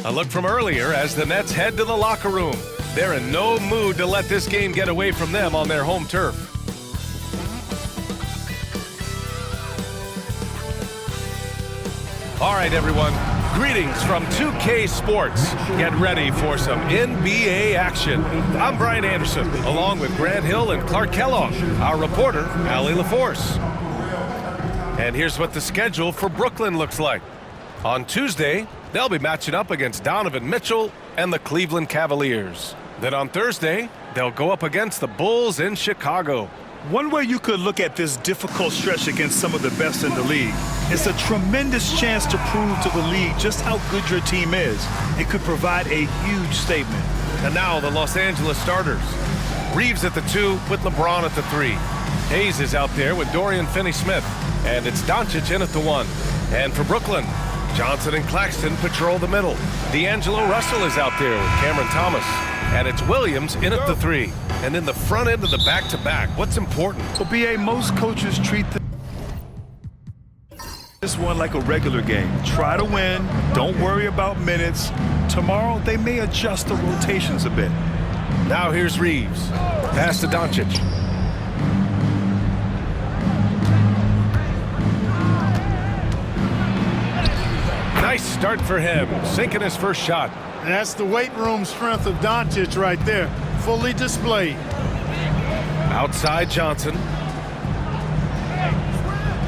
A look from earlier as the Nets head to the locker room. They're in no mood to let this game get away from them on their home turf. All right, everyone. Greetings from 2K Sports. Get ready for some NBA action. I'm Brian Anderson, along with Grant Hill and Clark Kellogg, our reporter, Allie LaForce. And here's what the schedule for Brooklyn looks like. On Tuesday, they'll be matching up against Donovan Mitchell and the Cleveland Cavaliers. Then on Thursday, they'll go up against the Bulls in Chicago. One way you could look at this difficult stretch against some of the best in the league is a tremendous chance to prove to the league just how good your team is. It could provide a huge statement. And now the Los Angeles starters. Reeves at the 2 with LeBron at the 3. Hayes is out there with Dorian Finney-Smith. And it's Doncic in at the 1. And for Brooklyn, Johnson and Claxton patrol the middle. D'Angelo Russell is out there with Cameron Thomas. And it's Williams in at the 3. And in the front end of the back-to-back, what's important? Well, B.A., most coaches treat this one like a regular game. Try to win. Don't worry about minutes. Tomorrow, they may adjust the rotations a bit. Now here's Reeves. Pass to Doncic. Nice start for him, sinking his first shot. And that's the weight room strength of Doncic right there, fully displayed. Outside Johnson.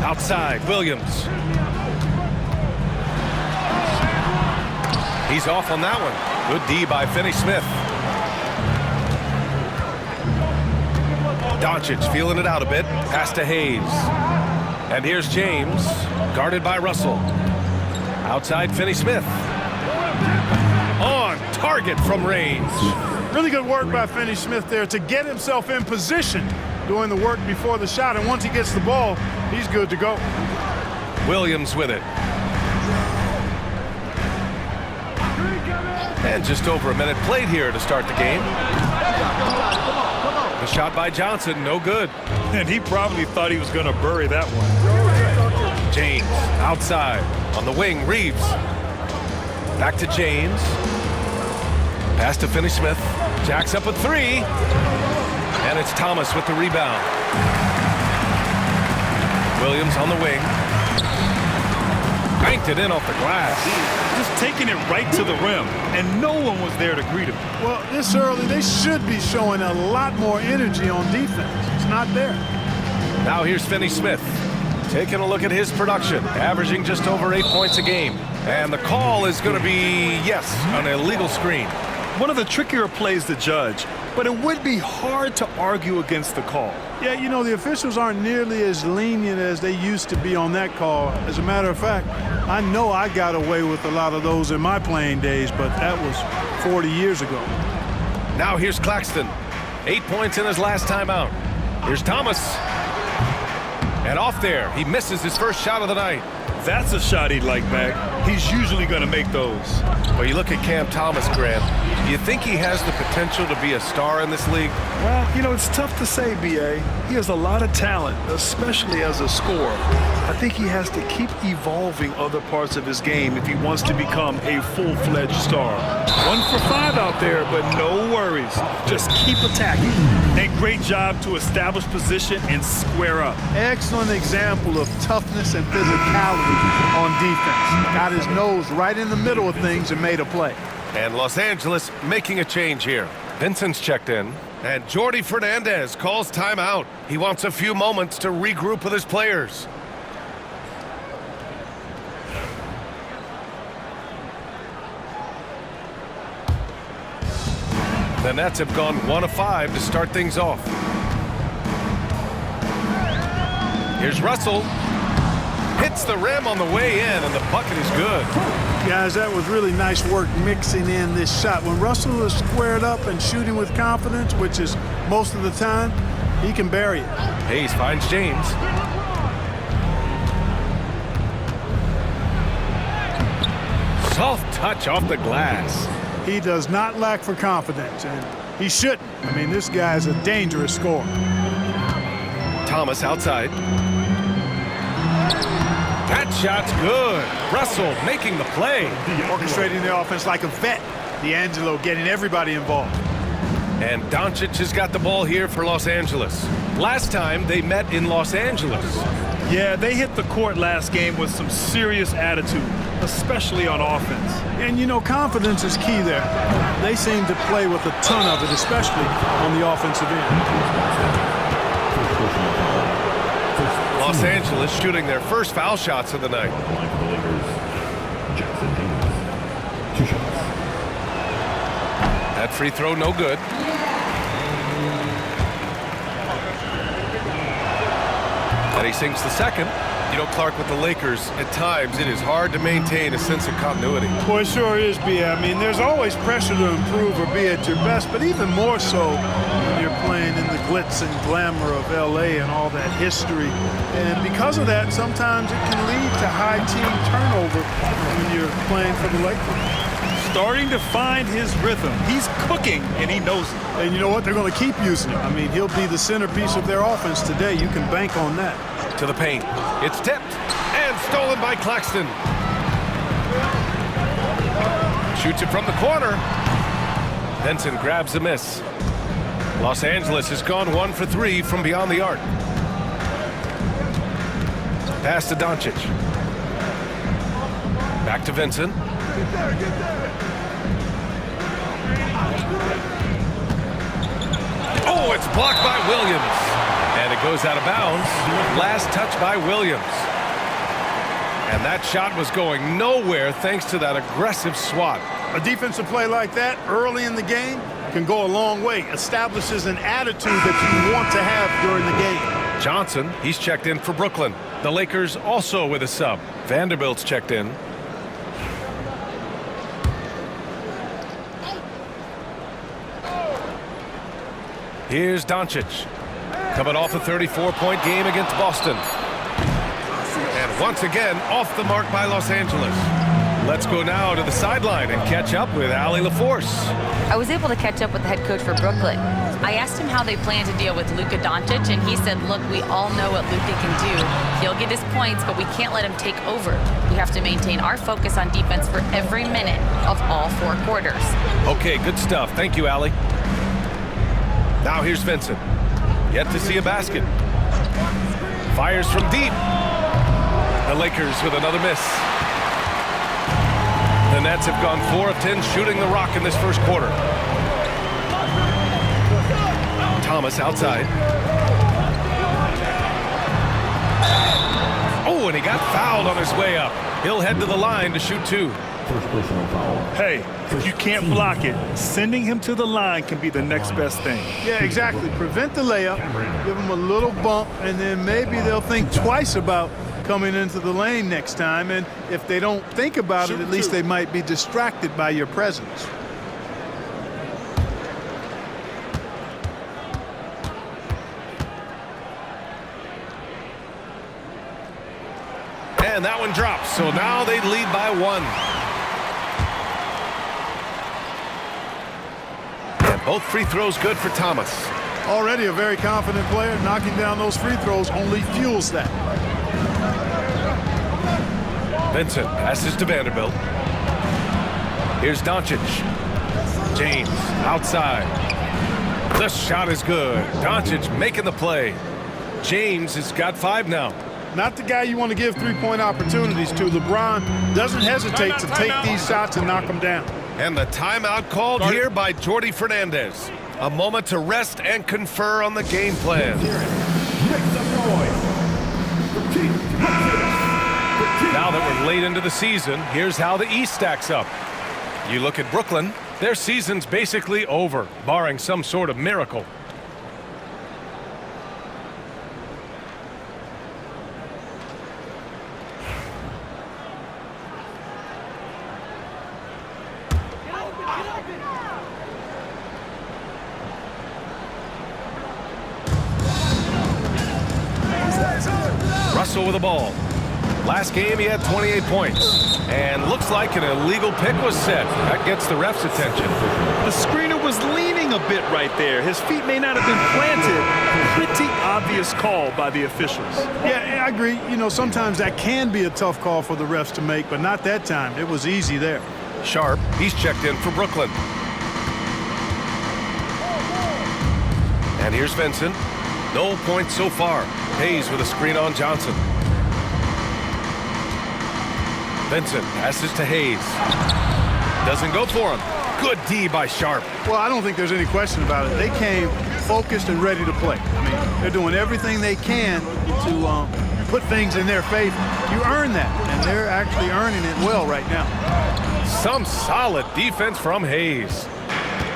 Outside Williams. He's off on that one. Good D by Finney-Smith. Doncic feeling it out a bit. Pass to Hayes. And here's James, guarded by Russell. Outside Finney-Smith. On target from range. Really good work by Finney-Smith there to get himself in position, doing the work before the shot. And once he gets the ball, he's good to go. Williams with it. And just over a minute played here to start the game. The shot by Johnson, no good. And he probably thought he was going to bury that one. James outside on the wing. Reeves back to James. Pass to Finney-Smith. Jacks up a 3. And it's Thomas with the rebound. Williams on the wing. Banked it in off the glass. Just taking it right to the rim, and no one was there to greet him. Well, this early, they should be showing a lot more energy on defense. It's not there. Now here's Finney-Smith. Taking a look at his production, averaging just over 8 points a game. And the call is going to be, yes, an illegal screen. One of the trickier plays to judge, but it would be hard to argue against the call. Yeah, you know, the officials aren't nearly as lenient as they used to be on that call. As a matter of fact, I know I got away with a lot of those in my playing days, but that was 40 years ago. Now here's Claxton. 8 points in his last time out. Here's Thomas. And off there, he misses his first shot of the night. That's a shot he'd like back. He's usually going to make those. Well, you look at Cam Thomas, Grant. Do you think he has the potential to be a star in this league? Well, you know, it's tough to say, B.A. He has a lot of talent, especially as a scorer. I think he has to keep evolving other parts of his game if he wants to become a full-fledged star. 1 for 5 out there, but no worries. Just keep attacking. And great job to establish position and square up. Excellent example of toughness and physicality on defense. Got his nose right in the middle of things and made a play. And Los Angeles making a change here. Vincent's checked in. And Jordi Fernandez calls timeout. He wants a few moments to regroup with his players. The Nets have gone 1 of 5 to start things off. Here's Russell. Hits the rim on the way in, and the bucket is good. Guys, that was really nice work mixing in this shot. When Russell is squared up and shooting with confidence, which is most of the time, he can bury it. Hayes finds James. Soft touch off the glass. He does not lack for confidence, and he shouldn't. I mean, this guy is a dangerous scorer. Thomas outside. That shot's good. Russell making the play. Orchestrating the offense like a vet. D'Angelo getting everybody involved. And Doncic has got the ball here for Los Angeles. Last time they met in Los Angeles. Yeah, they hit the court last game with some serious attitude, especially on offense. And, you know, confidence is key there. They seem to play with a ton of it, especially on the offensive end. Los Angeles shooting their first foul shots of the night. That free throw no good. And he sinks the second. You know, Clark, with the Lakers, at times it is hard to maintain a sense of continuity. Well, it sure is, B.A. I mean, there's always pressure to improve or be at your best, but even more so when you're playing in the glitz and glamour of L.A. and all that history. And because of that, sometimes it can lead to high team turnover when you're playing for the Lakers. Starting to find his rhythm. He's cooking, and he knows it. And you know what? They're going to keep using him. I mean, he'll be the centerpiece of their offense today. You can bank on that. To the paint. It's tipped and stolen by Claxton. Shoots it from the corner. Vincent grabs the miss. Los Angeles has gone 1 for 3 from beyond the arc. Pass to Doncic. Back to Vincent. Oh, it's blocked by Williams. And it goes out of bounds. Last touch by Williams. And that shot was going nowhere thanks to that aggressive swat. A defensive play like that early in the game can go a long way. Establishes an attitude that you want to have during the game. Johnson, he's checked in for Brooklyn. The Lakers also with a sub. Vanderbilt's checked in. Here's Doncic. Coming off a 34-point game against Boston. And once again, off the mark by Los Angeles. Let's go now to the sideline and catch up with Allie LaForce. I was able to catch up with the head coach for Brooklyn. I asked him how they plan to deal with Luka Doncic, and he said, look, we all know what Luka can do. He'll get his points, but we can't let him take over. We have to maintain our focus on defense for every minute of all 4 quarters. Okay, good stuff. Thank you, Allie. Now here's Vincent. Yet to see a basket. Fires from deep. The Lakers with another miss. The Nets have gone 4 of 10 shooting the rock in this first quarter. Thomas outside. Oh, and he got fouled on his way up. He'll head to the line to shoot 2. First personal foul. Hey, if you can't block it, sending him to the line can be the next best thing. Yeah, exactly. Prevent the layup, give them a little bump, and then maybe they'll think twice about coming into the lane next time. And if they don't think about it, at least they might be distracted by your presence. And that one drops, so now they lead by 1. And both free throws good for Thomas. Already a very confident player. Knocking down those free throws only fuels that. Vincent passes to Vanderbilt. Here's Doncic. James outside. The shot is good. Doncic making the play. James has got 5 now. Not the guy you want to give three-point opportunities to. LeBron doesn't hesitate to take these shots and knock them down. And the timeout called here by Jordi Fernandez. A moment to rest and confer on the game plan. Now that we're late into the season, here's how the East stacks up. You look at Brooklyn, their season's basically over, barring some sort of miracle. Russell with the ball. Last game he had 28 points. And looks like an illegal pick was set. That gets the ref's attention. The screener was leaning a bit right there. His feet may not have been planted. Pretty obvious call by the officials. Yeah, I agree. You know, sometimes that can be a tough call for the refs to make, but not that time. It was easy there. Sharp, he's checked in for Brooklyn. And here's Vincent. No points so far. Hayes with a screen on Johnson. Vincent passes to Hayes. Doesn't go for him. Good D by Sharp. Well, I don't think there's any question about it. They came focused and ready to play. I mean, they're doing everything they can to put things in their favor. You earn that, and they're actually earning it well right now. Some solid defense from Hayes.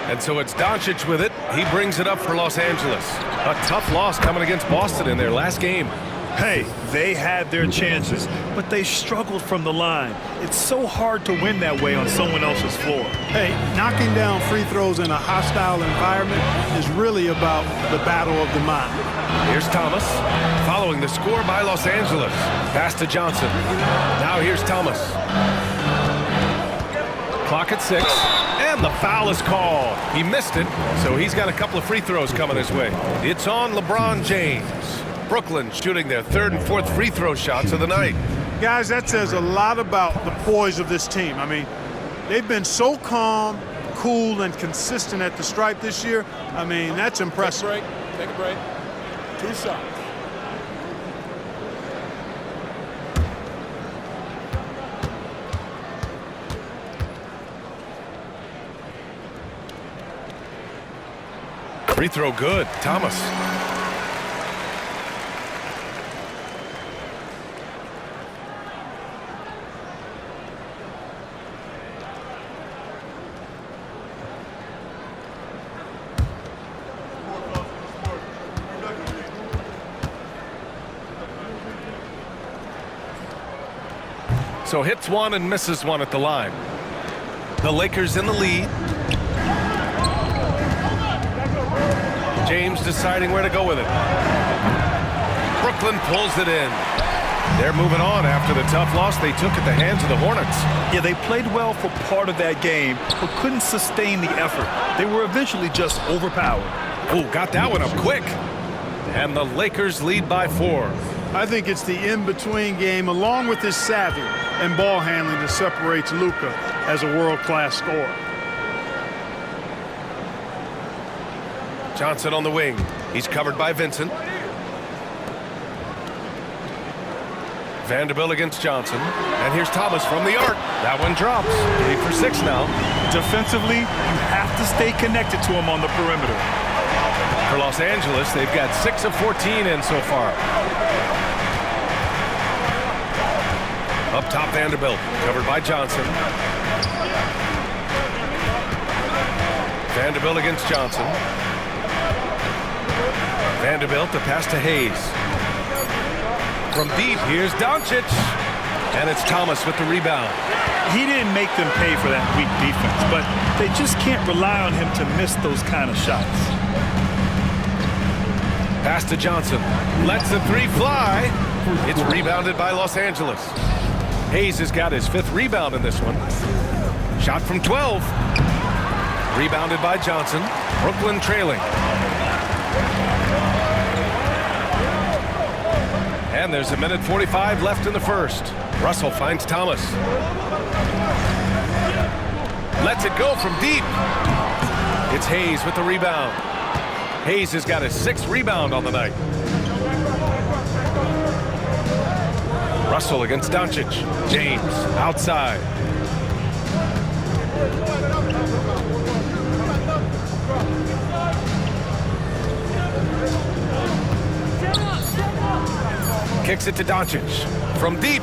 And so it's Doncic with it. He brings it up for Los Angeles. A tough loss coming against Boston in their last game. Hey, they had their chances, but they struggled from the line. It's so hard to win that way on someone else's floor. Hey, knocking down free throws in a hostile environment is really about the battle of the mind. Here's Thomas, following the score by Los Angeles. Pass to Johnson. Now here's Thomas. Clock at 6, and the foul is called. He missed it, so he's got a couple of free throws coming his way. It's on LeBron James. Brooklyn shooting their third and fourth free throw shots of the night. Guys, that says a lot about the poise of this team. I mean, they've been so calm, cool, and consistent at the stripe this year. I mean, that's impressive. Take a break. 2 shots. Free throw good. Thomas. So hits one and misses one at the line. The Lakers in the lead. James deciding where to go with it. Brooklyn pulls it in. They're moving on after the tough loss they took at the hands of the Hornets. Yeah, they played well for part of that game, but couldn't sustain the effort. They were eventually just overpowered. Ooh, got that one up quick. And the Lakers lead by 4. I think it's the in-between game, along with his savvy and ball handling, that separates Luka as a world-class scorer. Johnson on the wing. He's covered by Vincent. Vanderbilt against Johnson. And here's Thomas from the arc. That one drops. 8 for 6 now. Defensively, you have to stay connected to him on the perimeter. For Los Angeles, they've got 6 of 14 in so far. Up top, Vanderbilt, covered by Johnson. Vanderbilt against Johnson. Vanderbilt, the pass to Hayes. From deep, here's Doncic. And it's Thomas with the rebound. He didn't make them pay for that weak defense, but they just can't rely on him to miss those kind of shots. Pass to Johnson. Lets the 3 fly. It's rebounded by Los Angeles. Hayes has got his 5th rebound in this one. Shot from 12. Rebounded by Johnson. Brooklyn trailing. And there's a minute 45 left in the first. Russell finds Thomas. Lets it go from deep. It's Hayes with the rebound. Hayes has got his 6th rebound on the night. Russell against Doncic. James outside. Kicks it to Doncic. From deep.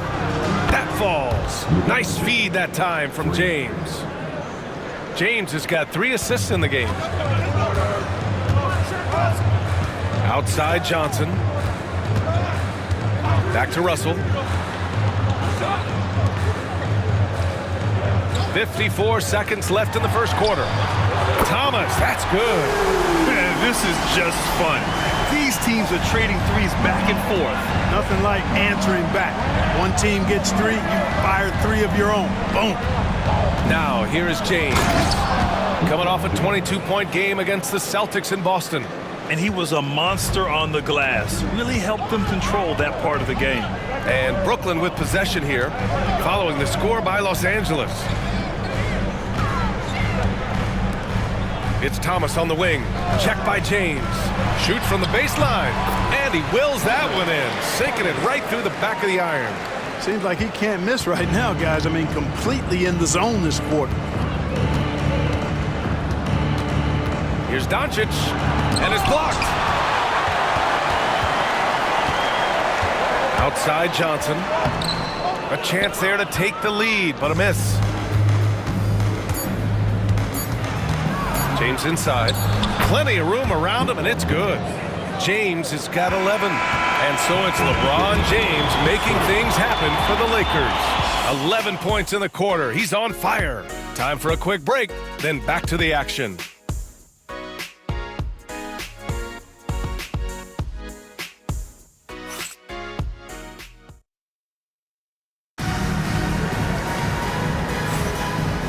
That falls. Nice feed that time from James. James has got 3 assists in the game. Outside Johnson. Back to Russell. 54 seconds left in the first quarter. Thomas, that's good. Man, this is just fun. These teams are trading threes back and forth. Nothing like answering back. One team gets 3, you fire 3 of your own. Boom. Now, here is James. coming off a 22-point game against the Celtics in Boston. And he was a monster on the glass. Really helped them control that part of the game. And Brooklyn with possession here, following the score by Los Angeles. It's Thomas on the wing. Check by James. Shoot from the baseline. And he wills that one in, sinking it right through the back of the iron. Seems like he can't miss right now, guys. I mean, completely in the zone this quarter. Here's Doncic, and it's blocked. Outside Johnson. A chance there to take the lead, but a miss. James inside. Plenty of room around him, and it's good. James has got 11. And so it's LeBron James making things happen for the Lakers. 11 points in the quarter. He's on fire. Time for a quick break, then back to the action.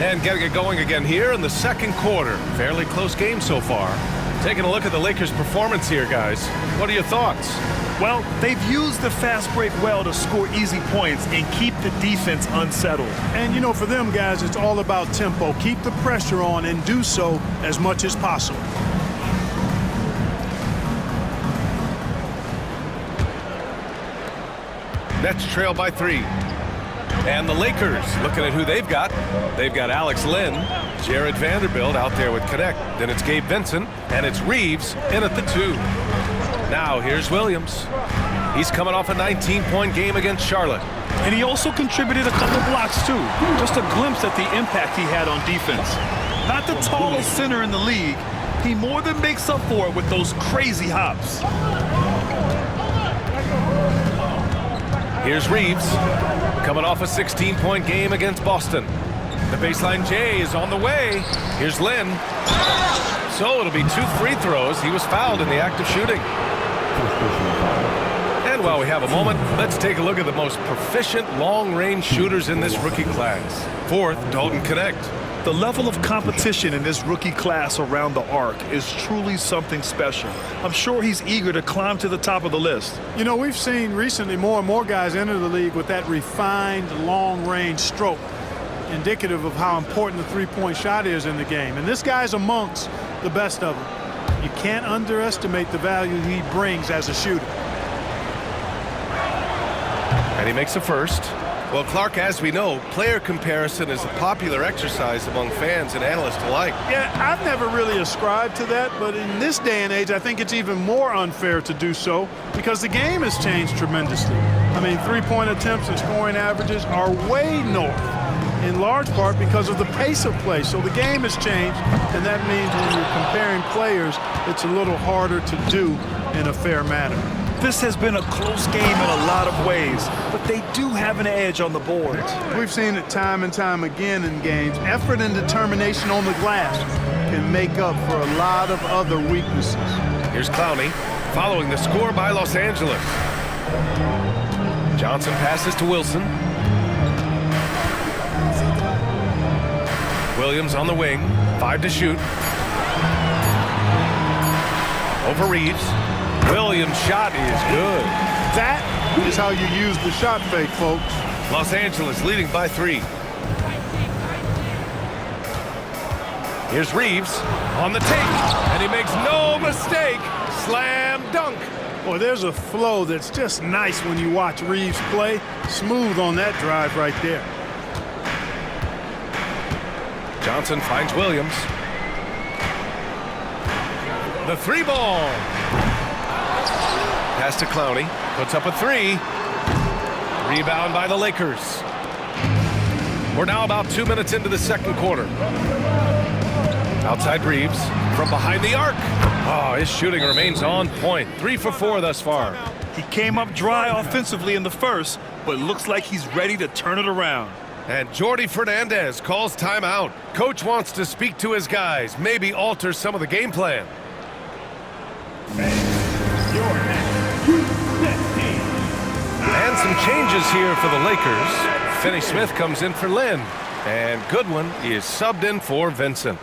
And getting it going again here in the second quarter. Fairly close game so far. Taking a look at the Lakers' performance here, guys. What are your thoughts? Well, they've used the fast break well to score easy points and keep the defense unsettled. And, you know, for them, guys, it's all about tempo. Keep the pressure on and do so as much as possible. Nets trail by 3. And the Lakers, looking at who they've got. They've got Alex Len, Jared Vanderbilt out there with Connect. Then it's Gabe Vincent, and it's Reeves in at the 2. Now here's Williams. He's coming off a 19-point game against Charlotte. And he also contributed a couple blocks, too. Just a glimpse at the impact he had on defense. Not the tallest center in the league. He more than makes up for it with those crazy hops. Here's Reeves, coming off a 16-point game against Boston. The baseline J is on the way. Here's Lynn. So it'll be 2 free throws. He was fouled in the act of shooting. And while we have a moment, let's take a look at the most proficient long-range shooters in this rookie class. 4th, Dalton Connect. The level of competition in this rookie class around the arc is truly something special. I'm sure he's eager to climb to the top of the list. You know, we've seen recently more and more guys enter the league with that refined long-range stroke, indicative of how important the three-point shot is in the game. And this guy's amongst the best of them. You can't underestimate the value he brings as a shooter. And he makes a first. Well, Clark, as we know, player comparison is a popular exercise among fans and analysts alike. Yeah, I've never really ascribed to that, but in this day and age, I think it's even more unfair to do so because the game has changed tremendously. I mean, three-point attempts and scoring averages are way north, in large part because of the pace of play. So the game has changed, and that means when you're comparing players, it's a little harder to do in a fair manner. This has been a close game in a lot of ways, but they do have an edge on the boards. We've seen it time and time again in games. Effort and determination on the glass can make up for a lot of other weaknesses. Here's Clowney, following the score by Los Angeles. Johnson passes to Wilson. Williams on the wing, 5 to shoot. Over Reeves. Williams' shot is good. That is how you use the shot fake, folks. Los Angeles leading by 3. Here's Reeves on the take, and he makes no mistake. Slam dunk. Boy, there's a flow that's just nice when you watch Reeves play. Smooth on that drive right there. Johnson finds Williams. The 3-ball. Pass to Clowney. Puts up a 3. Rebound by the Lakers. We're now about 2 minutes into the second quarter. Outside Reeves from behind the arc. Oh, his shooting remains on point. 3 for 4 thus far. He came up dry offensively in the first, but looks like he's ready to turn it around. And Jordi Fernandez calls timeout. Coach wants to speak to his guys, maybe alter some of the game plan. And some changes here for the Lakers. Finney Smith comes in for Lynn. And Goodwin is subbed in for Vincent.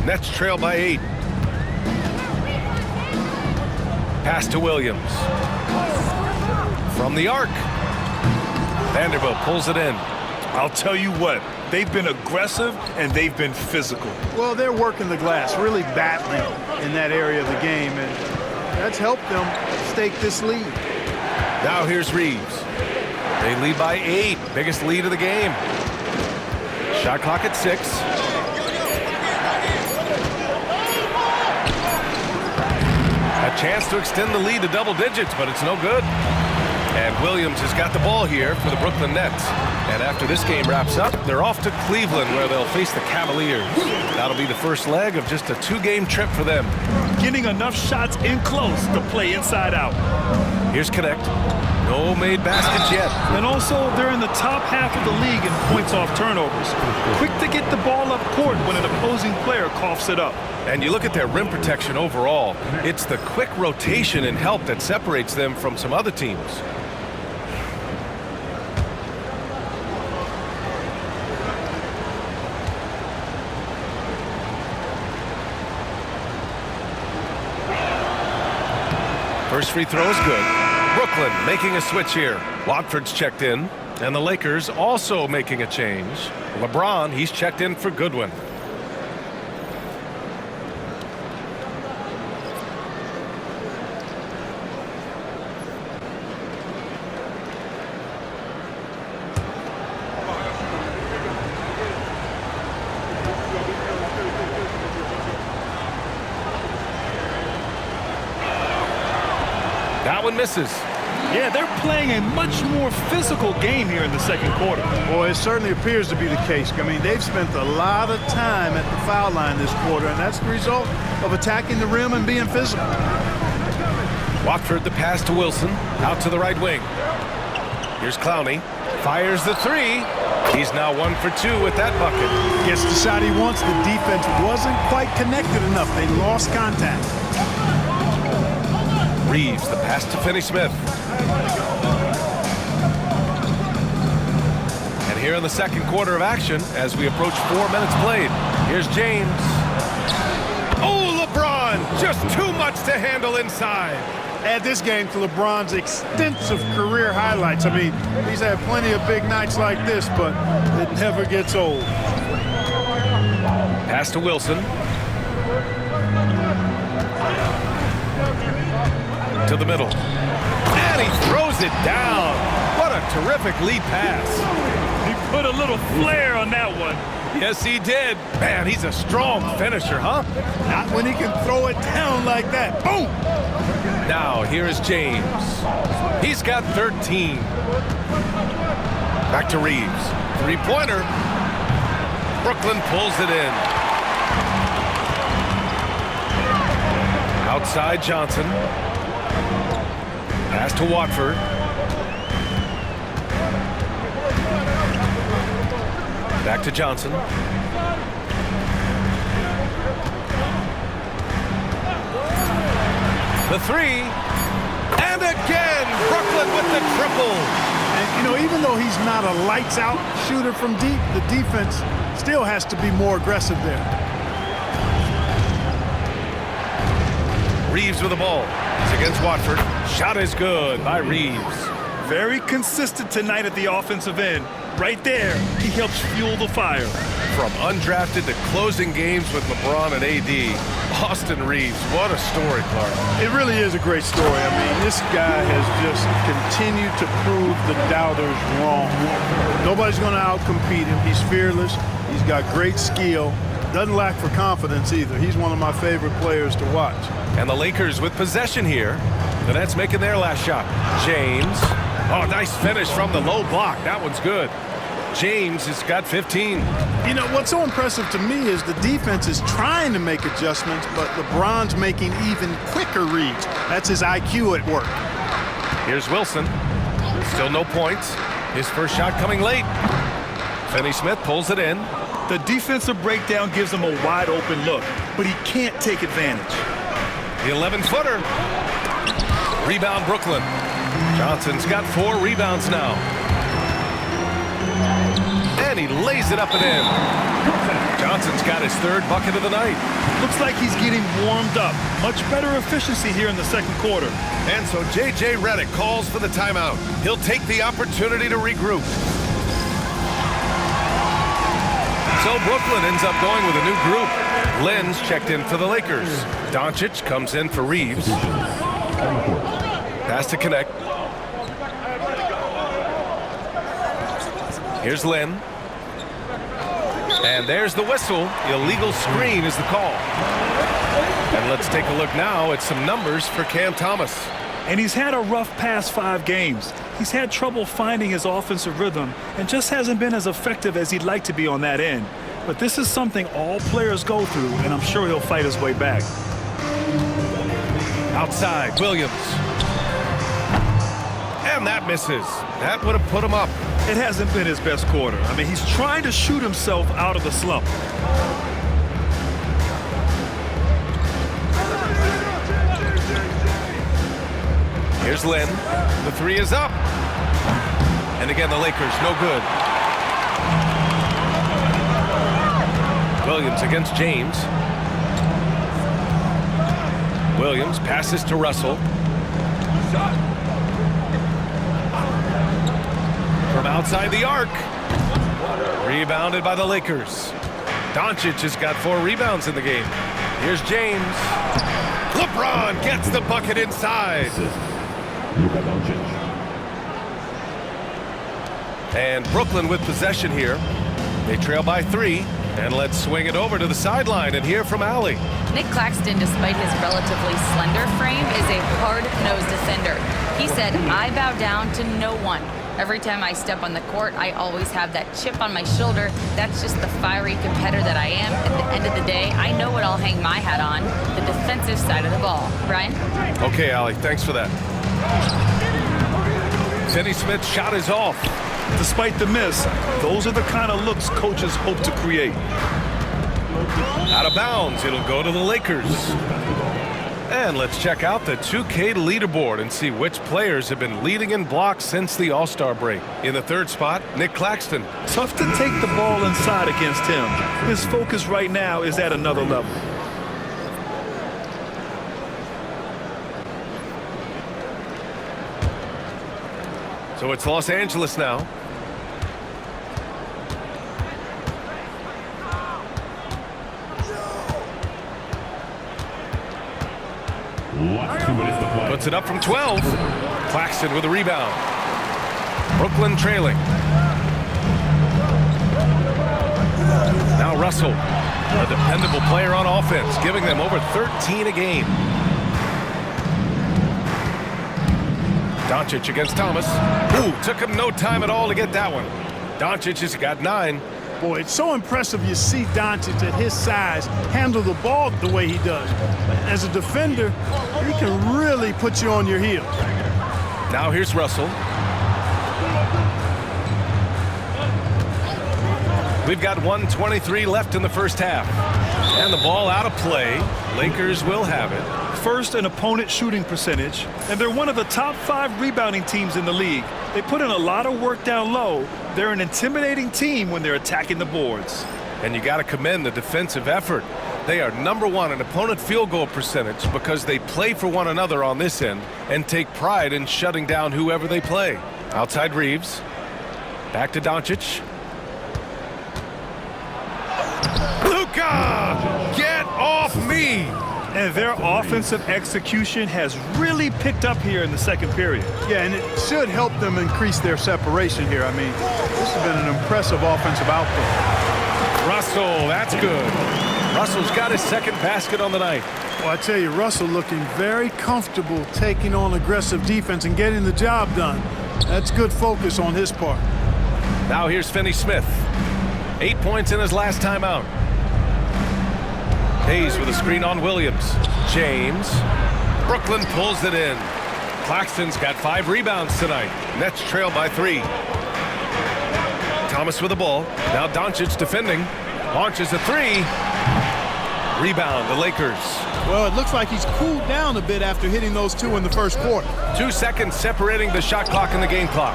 Nets trail by 8. Pass to Williams. From the arc. Vanderbilt pulls it in. I'll tell you what, they've been aggressive and they've been physical. Well, they're working the glass, really battling in that area of the game, and that's helped them stake this lead. Now here's Reeves. They lead by 8. Biggest lead of the game. Shot clock at 6. A chance to extend the lead to double digits, but it's no good. And Williams has got the ball here for the Brooklyn Nets. And after this game wraps up, they're off to Cleveland where they'll face the Cavaliers. That'll be the first leg of just a 2-game trip for them. Getting enough shots in close to play inside out. Here's Connect. No made baskets yet. And also, they're in the top half of the league in points off turnovers. Quick to get the ball up court when an opposing player coughs it up. And you look at their rim protection overall, it's the quick rotation and help that separates them from some other teams. First free throw is good. Brooklyn making a switch here. Watford's checked in, and the Lakers also making a change. LeBron, he's checked in for Goodwin. That one misses. Yeah, they're playing a much more physical game here in the second quarter. Boy, it certainly appears to be the case. I mean, they've spent a lot of time at the foul line this quarter, and that's the result of attacking the rim and being physical. Watford the pass to Wilson, out to the right wing. Here's Clowney, fires the 3. He's now 1 for 2 with that bucket. Gets the shot he wants. The defense wasn't quite connected enough. They lost contact. Reeves, the pass to Finney-Smith. And here in the second quarter of action, as we approach 4 minutes played, here's James. Oh, LeBron, just too much to handle inside. Add this game to LeBron's extensive career highlights. I mean, he's had plenty of big nights like this, but it never gets old. Pass to Wilson. To the middle. And he throws it down. What a terrific lead pass. He put a little flair on that one. Yes, he did. Man, he's a strong finisher, huh? Not when he can throw it down like that. Boom! Now, here is James. He's got 13. Back to Reeves. 3-pointer. Brooklyn pulls it in. Outside Johnson. Pass to Watford. Back to Johnson. The 3. And again, Brooklyn with the triple. And, you know, even though he's not a lights-out shooter from deep, the defense still has to be more aggressive there. Reeves with the ball. It's against Watford. Shot is good by Reeves. Very consistent tonight at the offensive end. Right there, he helps fuel the fire. From undrafted to closing games with LeBron and AD, Austin Reeves, what a story, Clark. It really is a great story. I mean, this guy has just continued to prove the doubters wrong. Nobody's going to outcompete him. He's fearless. He's got great skill. Doesn't lack for confidence either. He's one of my favorite players to watch. And the Lakers with possession here. The Nets making their last shot. James. Oh, nice finish from the low block. That one's good. James has got 15. You know, what's so impressive to me is the defense is trying to make adjustments, but LeBron's making even quicker reads. That's his IQ at work. Here's Wilson. Still no points. His first shot coming late. Finney-Smith pulls it in. The defensive breakdown gives him a wide open look, but he can't take advantage. The 11-footer. Rebound Brooklyn. Johnson's got 4 rebounds now. And he lays it up and in. Johnson's got his third bucket of the night. Looks like he's getting warmed up. Much better efficiency here in the second quarter. And so J.J. Redick calls for the timeout. He'll take the opportunity to regroup. So Brooklyn ends up going with a new group. Lenz checked in for the Lakers. Doncic comes in for Reeves. Pass to connect. Here's Len. And there's the whistle. Illegal screen is the call. And let's take a look now at some numbers for Cam Thomas. And he's had a rough past 5 games. He's had trouble finding his offensive rhythm and just hasn't been as effective as he'd like to be on that end. But this is something all players go through, and I'm sure he'll fight his way back. Outside, Williams. And that misses. That would have put him up. It hasn't been his best quarter. I mean, he's trying to shoot himself out of the slump. Here's Len. The 3 is up. And again, the Lakers, no good. Williams against James. Williams passes to Russell. From outside the arc. Rebounded by the Lakers. Doncic has got 4 rebounds in the game. Here's James. LeBron gets the bucket inside. And Brooklyn with possession here. They trail by 3. And let's swing it over to the sideline and hear from Allie. Nick Claxton, despite his relatively slender frame, is a hard-nosed defender. He said, "I bow down to no one. Every time I step on the court, I always have that chip on my shoulder. That's just the fiery competitor that I am. At the end of the day, I know what I'll hang my hat on, the defensive side of the ball." Brian? Okay, Allie, thanks for that. Finney Smith's shot is off. Despite the miss, those are the kind of looks coaches hope to create. Out of bounds, it'll go to the Lakers. And let's check out the 2K leaderboard and see which players have been leading in blocks since the All-Star break. In the 3rd spot, Nick Claxton. Tough to take the ball inside against him. His focus right now is at another level. So it's Los Angeles now. Puts it up from 12. Claxton with a rebound. Brooklyn trailing. Now Russell, a dependable player on offense, giving them over 13 a game. Doncic against Thomas. Ooh, took him no time at all to get that one. Doncic has got 9. Boy, it's so impressive you see Doncic at his size handle the ball the way he does. As a defender, he can really put you on your heels. Now here's Russell. We've got 1:23 left in the first half. And the ball out of play. Lakers will have it. First in opponent shooting percentage, and they're one of the top 5 rebounding teams in the league. They put in a lot of work down low. They're an intimidating team when they're attacking the boards. And you got to commend the defensive effort. They are #1 in opponent field goal percentage because they play for one another on this end and take pride in shutting down whoever they play. Outside Reeves. Back to Doncic. Luka! Get off me! And their offensive execution has really picked up here in the second period. Yeah, and it should help them increase their separation here. I mean, this has been an impressive offensive output. Russell, that's good. Russell's got his second basket on the night. Well, I tell you, Russell looking very comfortable taking on aggressive defense and getting the job done. That's good focus on his part. Now here's Finney Smith. 8 points in his last time out. Hayes with a screen on Williams. James. Brooklyn pulls it in. Claxton's got 5 rebounds tonight. Nets trail by 3. Thomas with the ball. Now Doncic defending. Launches a 3. Rebound, the Lakers. Well, it looks like he's cooled down a bit after hitting those 2 in the first quarter. 2 seconds separating the shot clock and the game clock.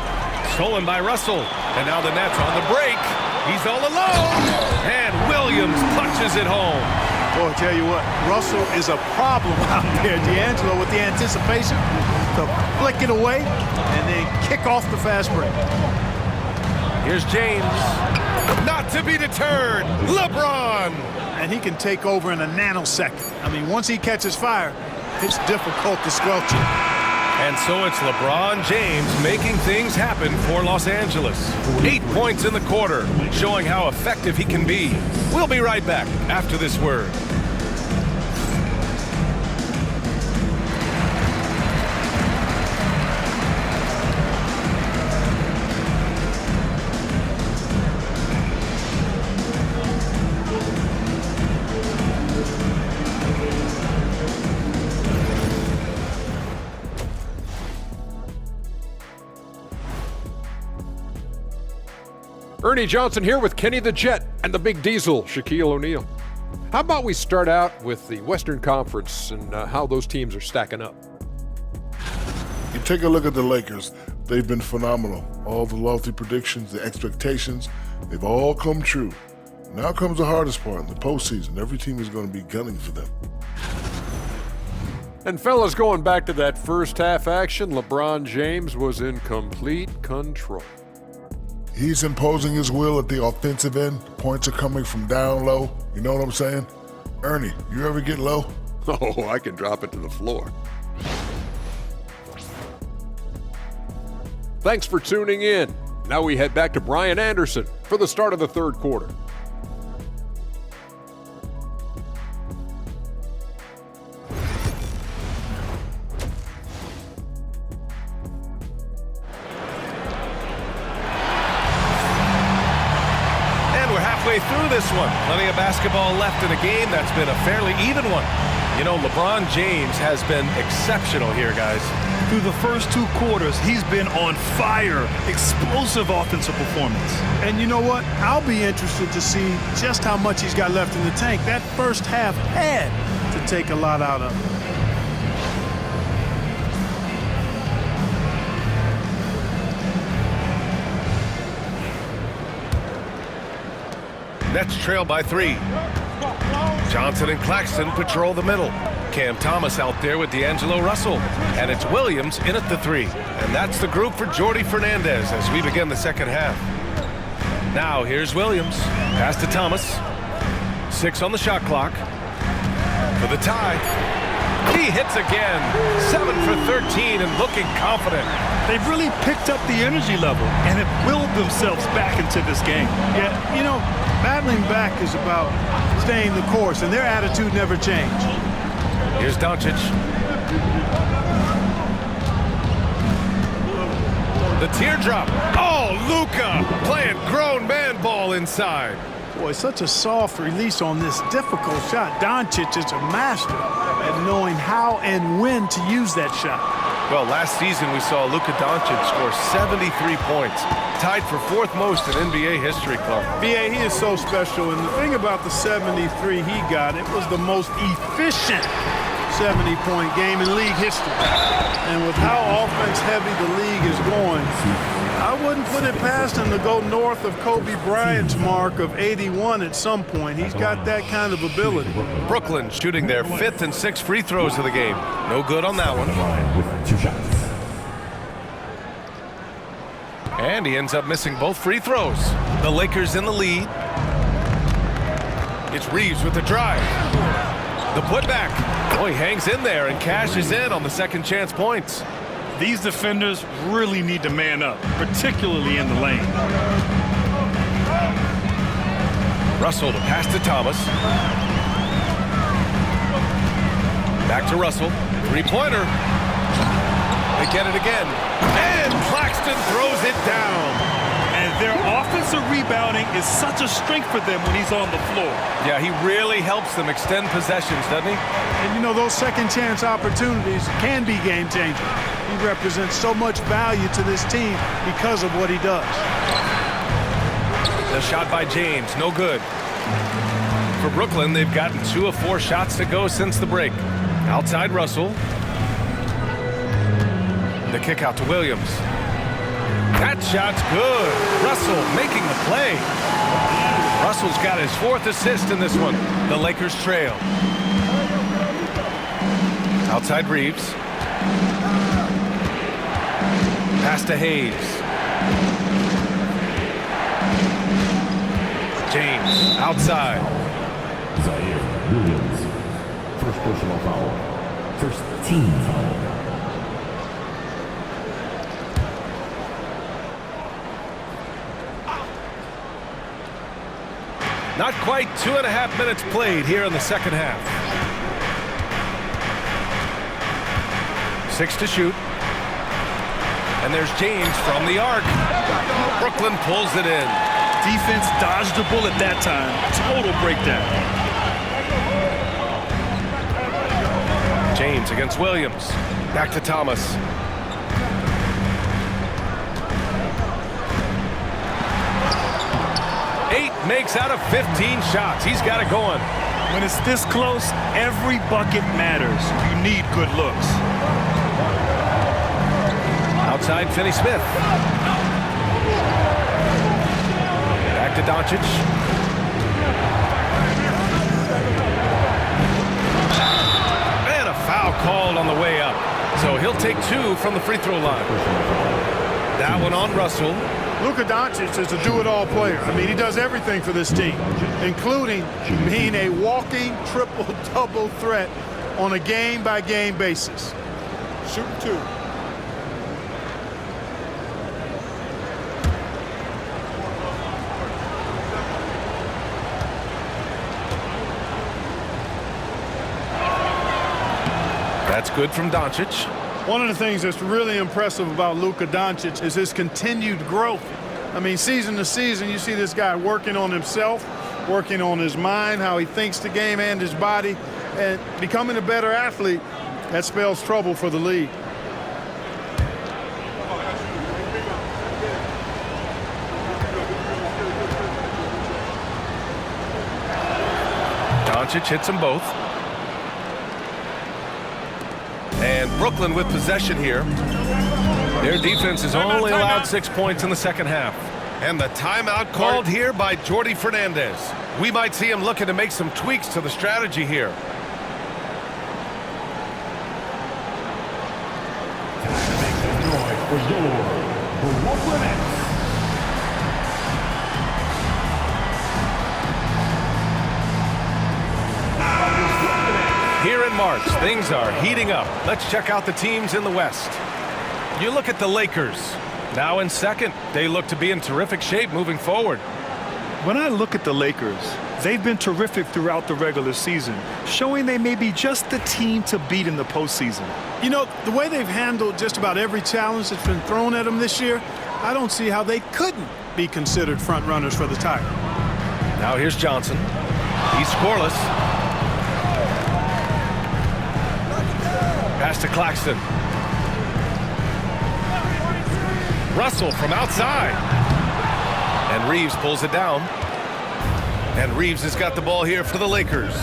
Stolen by Russell. And now the Nets on the break. He's all alone, and Williams punches it home. Boy, I tell you what, Russell is a problem out there. D'Angelo with the anticipation to flick it away and then kick off the fast break. Here's James. Not to be deterred, LeBron. And he can take over in a nanosecond. I mean, once he catches fire, it's difficult to squelch it. And so it's LeBron James making things happen for Los Angeles. 8 points in the quarter, showing how effective he can be. We'll be right back after this word. Ernie Johnson here with Kenny the Jet and the Big Diesel, Shaquille O'Neal. How about we start out with the Western Conference and how those teams are stacking up? You take a look at the Lakers. They've been phenomenal. All the lofty predictions, the expectations, they've all come true. Now comes the hardest part in the postseason. Every team is going to be gunning for them. And fellas, going back to that first half action, LeBron James was in complete control. He's imposing his will at the offensive end. Points are coming from down low. You know what I'm saying? Ernie, you ever get low? Oh, I can drop it to the floor. Thanks for tuning in. Now we head back to Brian Anderson for the start of the third quarter. Through this one. Plenty of basketball left in a game that's been a fairly even one. You know, LeBron James has been exceptional here, guys. Through the first 2 quarters, he's been on fire. Explosive offensive performance. And you know what? I'll be interested to see just how much he's got left in the tank. That first half had to take a lot out of him. Nets trail by 3. Johnson and Claxton patrol the middle. Cam Thomas out there with D'Angelo Russell. And it's Williams in at the 3. And that's the group for Jordi Fernandez as we begin the second half. Now here's Williams. Pass to Thomas. 6 on the shot clock. For the tie. He hits again. 7 for 13 and looking confident. They've really picked up the energy level and have willed themselves back into this game. Yeah, you know, battling back is about staying the course, and their attitude never changed. Here's Doncic. The teardrop. Oh, Luka playing grown man ball inside. Boy, such a soft release on this difficult shot. Doncic is a master at knowing how and when to use that shot. Well, last season we saw Luka Doncic score 73 points, tied for 4th most in NBA history, Clark. B.A., he is so special, and the thing about the 73 he got, it was the most efficient 70-point game in league history. And with how offense-heavy the league is going, I wouldn't put it past him to go north of Kobe Bryant's mark of 81 at some point. He's got that kind of ability. Brooklyn shooting their 5th and 6th free throws of the game. No good on that one. And he ends up missing both free throws. The Lakers in the lead. It's Reeves with the drive. The putback. Oh, he hangs in there and cashes in on the second chance points. These defenders really need to man up, particularly in the lane. Russell to pass to Thomas. Back to Russell. 3-pointer. They get it again. And Claxton throws it down. And their offensive rebounding is such a strength for them when he's on the floor. Yeah, he really helps them extend possessions, doesn't he? And you know, those second chance opportunities can be game changers. He represents so much value to this team because of what he does. The shot by James, no good. For Brooklyn, they've gotten 2 of 4 shots to go since the break. Outside Russell. The kick out to Williams. That shot's good. Russell making the play. Russell's got his 4th assist in this one. The Lakers trail. Outside Reeves. Pass to Hayes. James outside. Zaire Williams. First personal foul. First team foul. Not quite 2.5 minutes played here in the second half. 6 to shoot. And there's James from the arc. Brooklyn pulls it in. Defense dodged the bullet that time. Total breakdown. James against Williams. Back to Thomas. Eight makes out of 15 shots. He's got it going. When it's this close, every bucket matters. You need good looks. Outside Finney-Smith. Back to Doncic. And a foul called on the way up. So he'll take 2 from the free throw line. That one on Russell. Luka Doncic is a do-it-all player. I mean, he does everything for this team, including being a walking triple-double threat on a game-by-game basis. Shooting 2. That's good from Doncic. One of the things that's really impressive about Luka Doncic is his continued growth. I mean, season to season, you see this guy working on himself, working on his mind, how he thinks the game and his body, and becoming a better athlete. That spells trouble for the league. Doncic hits them both. And Brooklyn with possession here. Their defense has only allowed 6 points in the second half. And the timeout called here by Jordi Fernandez. We might see him looking to make some tweaks to the strategy here. Here in March, things are heating up. Let's check out the teams in the West. You look at the Lakers. Now in second, they look to be in terrific shape moving forward. When I look at the Lakers, they've been terrific throughout the regular season, showing they may be just the team to beat in the postseason. You know, the way they've handled just about every challenge that's been thrown at them this year, I don't see how they couldn't be considered front runners for the title. Now here's Johnson. He's scoreless. Pass to Claxton. Russell from outside. And Reeves pulls it down. And Reeves has got the ball here for the Lakers.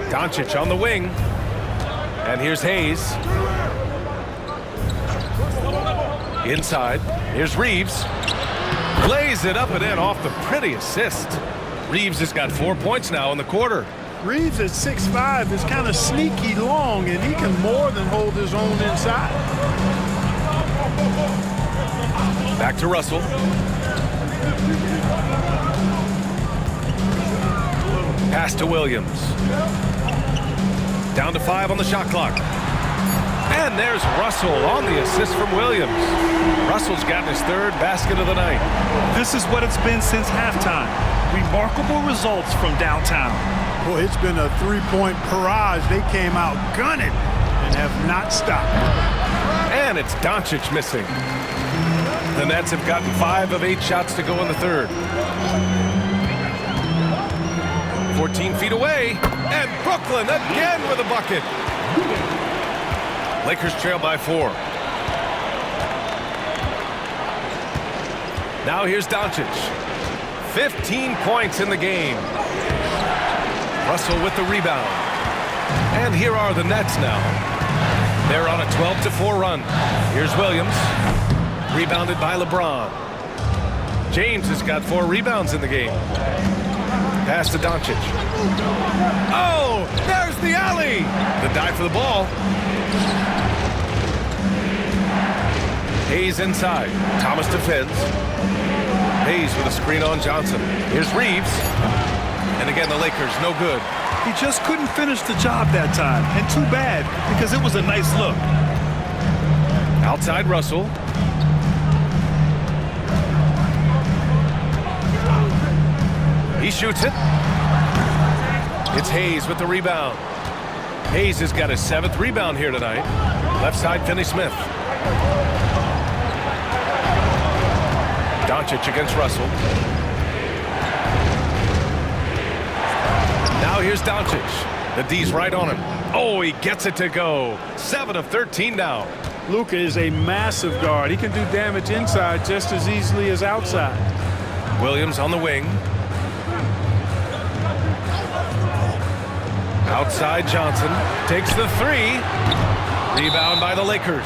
Doncic on the wing. And here's Hayes. Inside. Here's Reeves. Lays it up and in off the pretty assist. Reeves has got 4 points now in the quarter. Reeves at 6'5" is kind of sneaky long, and he can more than hold his own inside. Back to Russell. Pass to Williams. Down to 5 on the shot clock. And there's Russell on the assist from Williams. Russell's gotten his 3rd basket of the night. This is what it's been since halftime. Remarkable results from downtown. Boy, it's been a three-point barrage. They came out gunning and have not stopped. And it's Doncic missing. The Nets have gotten 5 of 8 shots to go in the 3rd. 14 feet away, and Brooklyn again with a bucket. Lakers trail by 4. Now here's Doncic. 15 points in the game. Russell with the rebound. And here are the Nets now. They're on a 12-4 run. Here's Williams. Rebounded by LeBron. James has got 4 rebounds in the game. Pass to Doncic. Oh, there's the alley. The dive for the ball. Hayes inside. Thomas defends. Hayes with a screen on Johnson. Here's Reeves. And again, the Lakers, no good. He just couldn't finish the job that time. And too bad, because it was a nice look. Outside Russell. He shoots it. It's Hayes with the rebound. Hayes has got his 7th rebound here tonight. Left side, Finney Smith. Doncic against Russell. Now here's Doncic. The D's right on him. Oh, he gets it to go. 7 of 13 now. Luka is a massive guard. He can do damage inside just as easily as outside. Williams on the wing. Outside Johnson takes the 3. Rebound by the Lakers.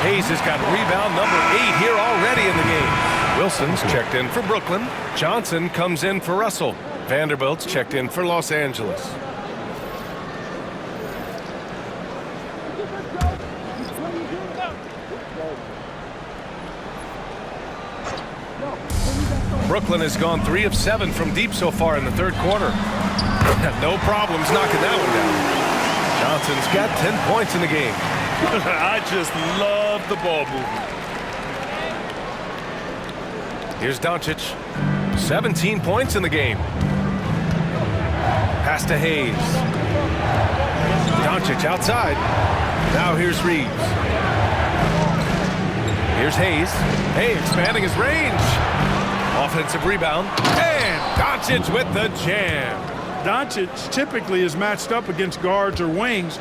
Hayes has got rebound number 8 here already in the game. Wilson's checked in for Brooklyn. Johnson comes in for Russell. Vanderbilt's checked in for Los Angeles. Brooklyn has gone 3 of 7 from deep so far in the 3rd quarter. No problems knocking that one down. Johnson's got 10 points in the game. I just love the ball movement. Here's Doncic. 17 points in the game. Pass to Hayes. Doncic outside. Now here's Reeves. Here's Hayes. Hey, expanding his range. Offensive rebound. And Doncic with the jam. Doncic typically is matched up against guards or wings,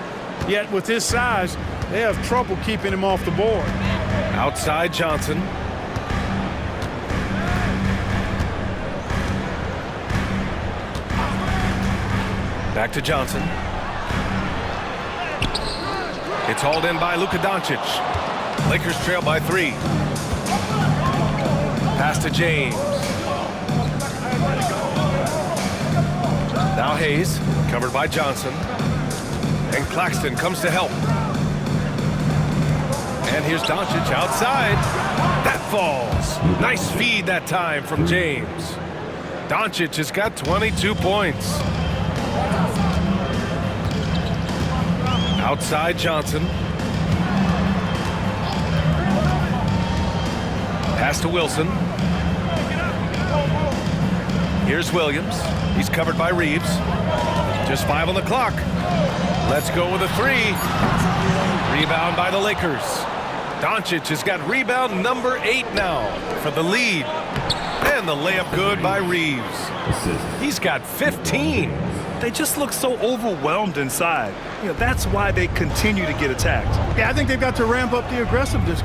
yet with his size, they have trouble keeping him off the board. Outside Johnson. Back to Johnson. It's hauled in by Luka Doncic. Lakers trail by 3. Pass to James. Now Hayes, covered by Johnson. And Claxton comes to help. And here's Doncic outside. That falls. Nice feed that time from James. Doncic has got 22 points. Outside Johnson. Pass to Wilson. Here's Williams. He's covered by Reeves. Just 5 on the clock. Let's go with a 3. Rebound by the Lakers. Doncic has got rebound number 8 now for the lead. And the layup good by Reeves. He's got 15. They just look so overwhelmed inside. You know, that's why they continue to get attacked. Yeah, I think they've got to ramp up the aggressiveness.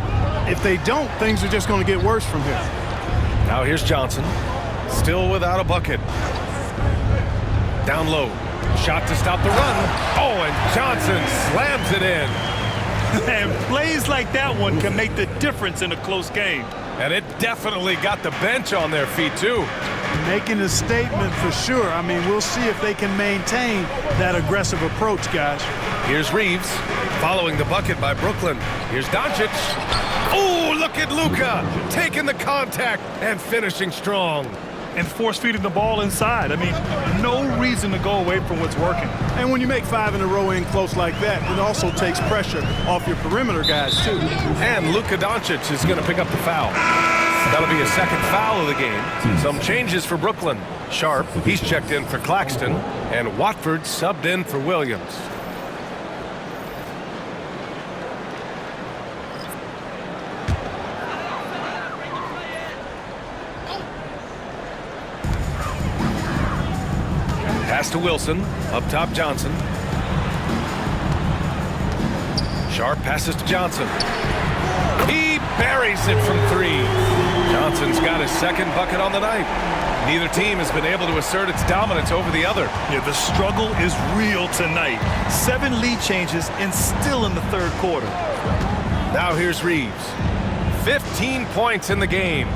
If they don't, things are just going to get worse from here. Now here's Johnson. Still without a bucket. Down low. Shot to stop the run. Oh, and Johnson slams it in. And plays like that one can make the difference in a close game. And it definitely got the bench on their feet, too. Making a statement for sure. I mean, we'll see if they can maintain that aggressive approach, guys. Here's Reeves following the bucket by Brooklyn. Here's Doncic. Oh, look at Luka taking the contact and finishing strong. And force-feeding the ball inside. I mean, no reason to go away from what's working. And when you make 5 in a row in close like that, it also takes pressure off your perimeter guys, too. And Luka Doncic is going to pick up the foul. That'll be his 2nd foul of the game. Some changes for Brooklyn. Sharp, he's checked in for Claxton, and Watford subbed in for Williams. Pass to Wilson, up top Johnson. Sharp passes to Johnson. He buries it from 3. Johnson's got his second bucket on the night. Neither team has been able to assert its dominance over the other. Yeah, the struggle is real tonight. 7 lead changes and still in the third quarter. Now here's Reeves. 15 points in the game.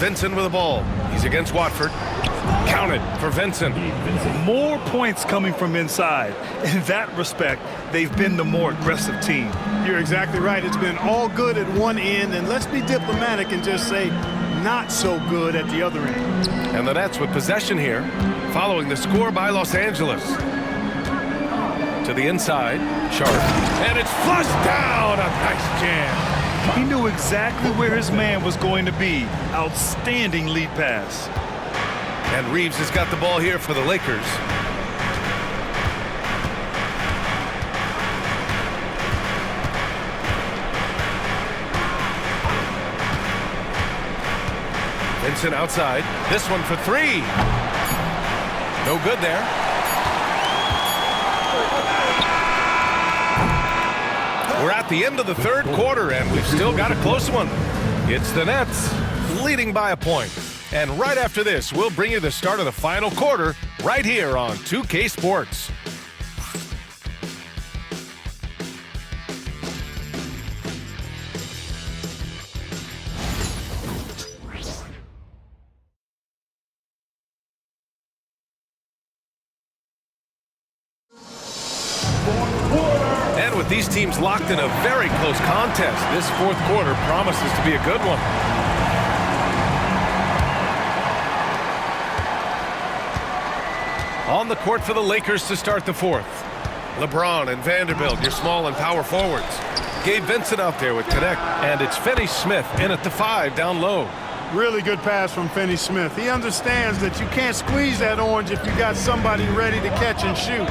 Vincent with the ball. He's against Watford. Counted for Vincent. More points coming from inside. In that respect, they've been the more aggressive team. You're exactly right. It's been all good at one end, and let's be diplomatic and just say not so good at the other end. And the Nets with possession here, following the score by Los Angeles. To the inside, Sharp. And it's flushed down. A nice jam. He knew exactly where his man was going to be. Outstanding lead pass. And Reeves has got the ball here for the Lakers. Vincent outside. This one for 3. No good there. We're at the end of the third quarter, and we've still got a close one. It's the Nets leading by a point. And right after this, we'll bring you the start of the final quarter right here on 2K Sports. And with these teams locked in a very close contest, this fourth quarter promises to be a good one. On the court for the Lakers to start the fourth. LeBron and Vanderbilt, your small and power forwards. Gabe Vincent out there with Connect, and it's Finney Smith in at the 5 down low. Really good pass from Finney Smith. He understands that you can't squeeze that orange if you got somebody ready to catch and shoot.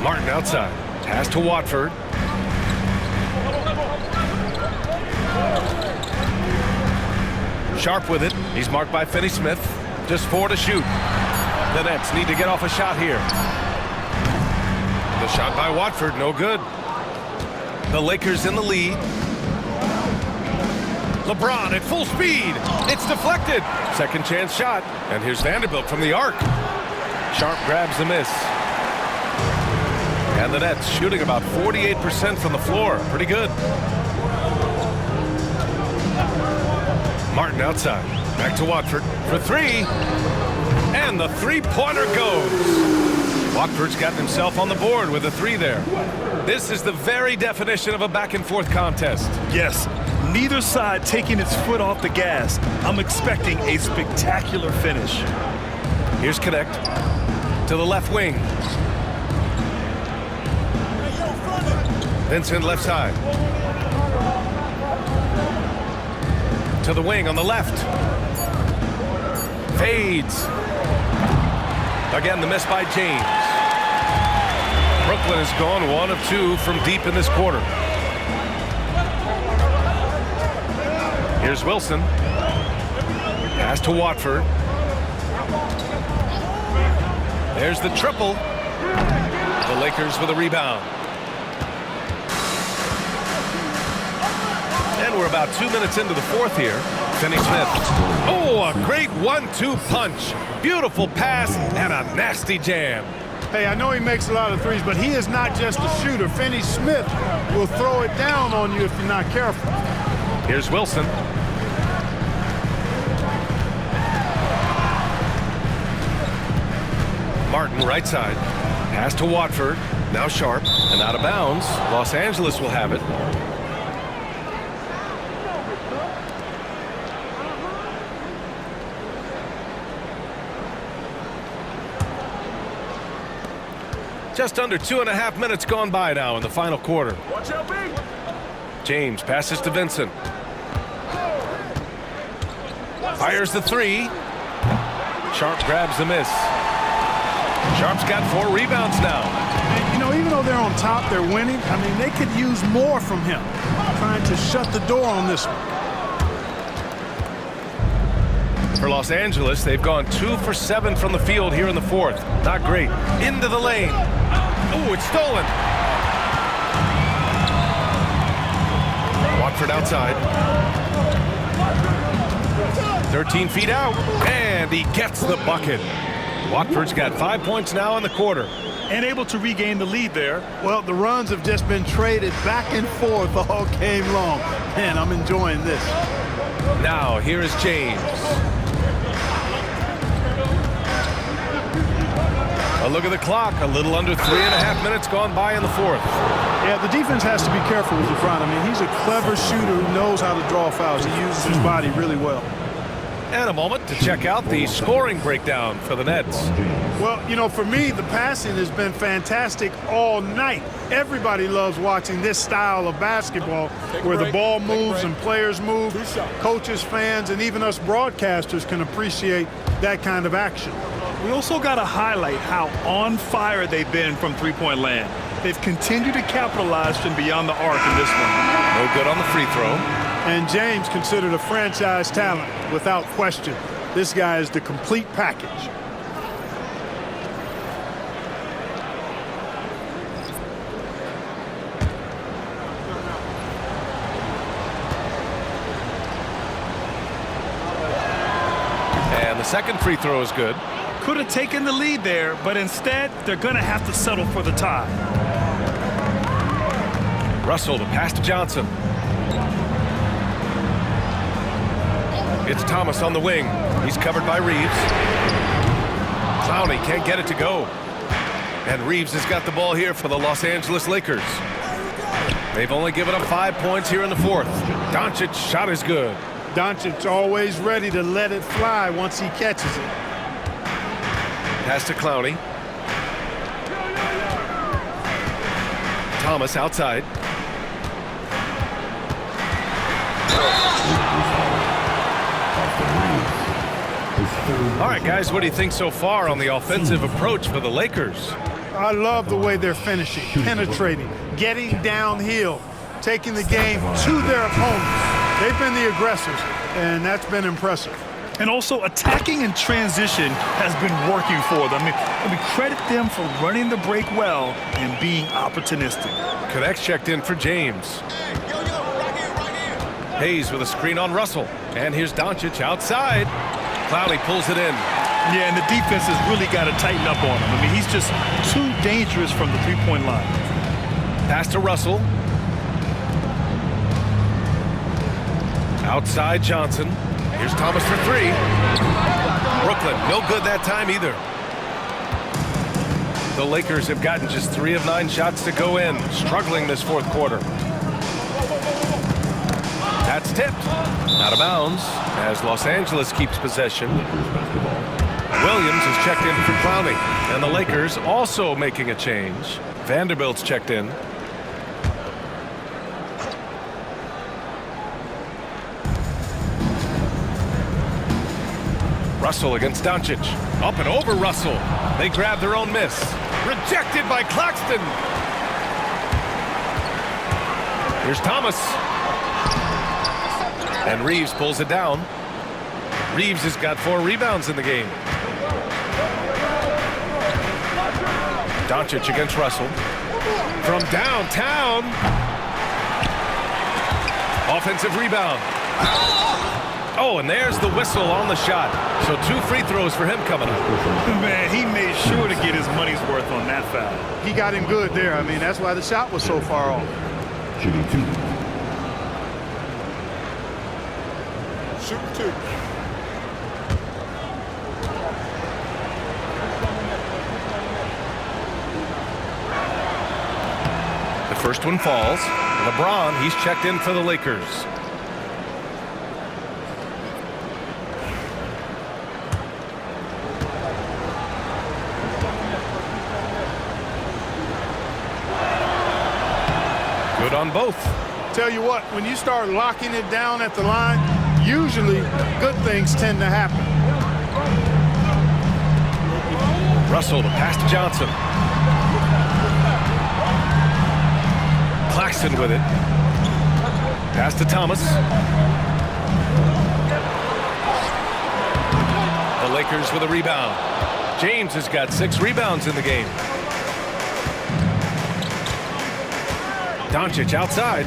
Martin outside. Pass to Watford. Sharp with it. He's marked by Finney Smith. Just 4 to shoot. The Nets need to get off a shot here. The shot by Watford, no good. The Lakers in the lead. LeBron at full speed. It's deflected. Second chance shot. And here's Vanderbilt from the arc. Sharp grabs the miss. And the Nets shooting about 48% from the floor. Pretty good. Martin outside. Back to Watford for 3. And the three-pointer goes. Watford's got himself on the board with a 3 there. This is the very definition of a back-and-forth contest. Yes, neither side taking its foot off the gas. I'm expecting a spectacular finish. Here's Connect to the left wing. Vincent left side. To the wing on the left. Fades. Again, the miss by James. Brooklyn has gone 1 of 2 from deep in this quarter. Here's Wilson. Pass to Watford. There's the triple. The Lakers with a rebound. And we're about 2 minutes into the fourth here. Finney Smith. Oh, a great 1-2 punch. Beautiful pass and a nasty jam. Hey, I know he makes a lot of threes, but he is not just a shooter. Finney Smith will throw it down on you if you're not careful. Here's Wilson. Martin right side. Pass to Watford. Now Sharp and out of bounds. Los Angeles will have it. Just under 2.5 minutes gone by now in the final quarter. Watch out, big. James passes to Vincent. Fires the 3. Sharp grabs the miss. Sharp's got 4 rebounds now. And, you know, even though they're on top, they're winning. I mean, they could use more from him. Trying to shut the door on this one. For Los Angeles, they've gone 2 for 7 from the field here in the fourth. Not great. Into the lane. Oh, it's stolen. Langford outside. 13 feet out, and he gets the bucket. Watford's got 5 points now in the quarter. And able to regain the lead there. Well, the runs have just been traded back and forth all game long. Man, I'm enjoying this. Now, here is James. A look at the clock. A little under 3.5 minutes gone by in the fourth. Yeah, the defense has to be careful with LeBron. I mean, he's a clever shooter who knows how to draw fouls. He uses his body really well. And a moment to check out the scoring breakdown for the Nets. Well, you know, for me, the passing has been fantastic all night. Everybody loves watching this style of basketball where the ball moves and players move. Coaches, fans, and even us broadcasters can appreciate that kind of action. We also got to highlight how on fire they've been from three-point land. They've continued to capitalize from beyond the arc in this one. No good on the free throw. And James considered a franchise talent without question. This guy is the complete package. And the second free throw is good. Could have taken the lead there, but instead they're going to have to settle for the tie. Russell to pass to Johnson. It's Thomas on the wing. He's covered by Reeves. Clowney can't get it to go. And Reeves has got the ball here for the Los Angeles Lakers. They've only given up 5 points here in the fourth. Doncic shot is good. Doncic always ready to let it fly once he catches it. Pass to Clowney. Thomas outside. All right, guys, what do you think so far on the offensive approach for the Lakers? I love the way they're finishing, penetrating, getting downhill, taking the game to their opponents. They've been the aggressors, and that's been impressive. And also attacking in transition has been working for them. I mean, credit them for running the break well and being opportunistic. Connects checked in for James. Hayes with a screen on Russell. And here's Doncic outside. Clowney pulls it in. Yeah, and the defense has really got to tighten up on him. I mean, he's just too dangerous from the three-point line. Pass to Russell. Outside Johnson. Here's Thomas for three. Brooklyn, no good that time either. The Lakers have gotten just 3 of 9 shots to go in, struggling this fourth quarter. That's tipped. Out of bounds as Los Angeles keeps possession. Williams is checked in for Clowney. And the Lakers also making a change. Vanderbilt's checked in. Russell against Doncic. Up and over Russell. They grab their own miss. Rejected by Claxton. Here's Thomas. And Reeves pulls it down. Reeves has got 4 rebounds in the game. Doncic against Russell. From downtown. Offensive rebound. Oh, and there's the whistle on the shot. So 2 free throws for him coming up. Man, he made sure to get his money's worth on that foul. He got him good there. I mean, that's why the shot was so far off. Shooting 2. Shooting 2. The first one falls. LeBron, he's checked in for the Lakers. Good on both. Tell you what, when you start locking it down at the line, usually good things tend to happen. Russell to pass to Johnson. Claxton with it. Pass to Thomas. The Lakers with a rebound. James has got 6 rebounds in the game. Doncic outside.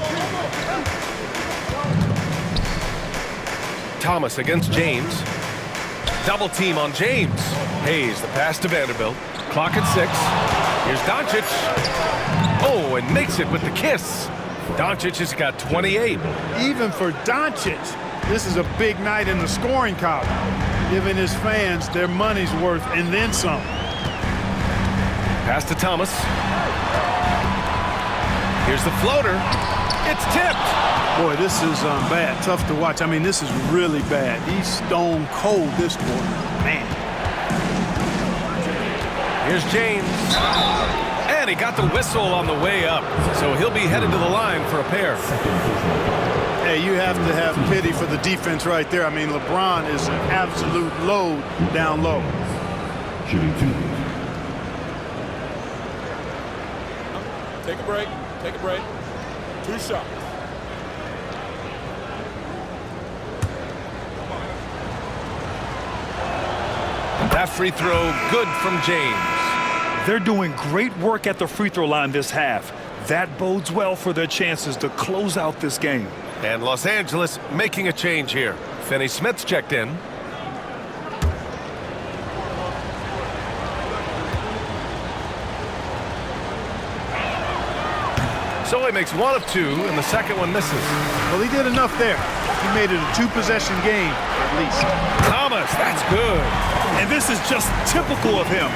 Thomas against James. Double team on James. Hayes, the pass to Vanderbilt. Clock at 6. Here's Doncic. Oh, and makes it with the kiss. Doncic has got 28. Even for Doncic, this is a big night in the scoring column, giving his fans their money's worth and then some. Pass to Thomas. Here's the floater. It's tipped. Boy, this is bad. Tough to watch. I mean, this is really bad. He's stone cold this quarter. Man. Here's James. And he got the whistle on the way up. So he'll be headed to the line for a pair. Hey, you have to have pity for the defense right there. I mean, LeBron is an absolute load down low. Shooting 2. Take a break. Take a break. 2 shots. That free throw good from James. They're doing great work at the free throw line this half. That bodes well for their chances to close out this game. And Los Angeles making a change here. Finney Smith's checked in. So he makes 1 of 2, and the second one misses. Well, he did enough there. He made it a 2-possession game, at least. Thomas, that's good. And this is just typical of him.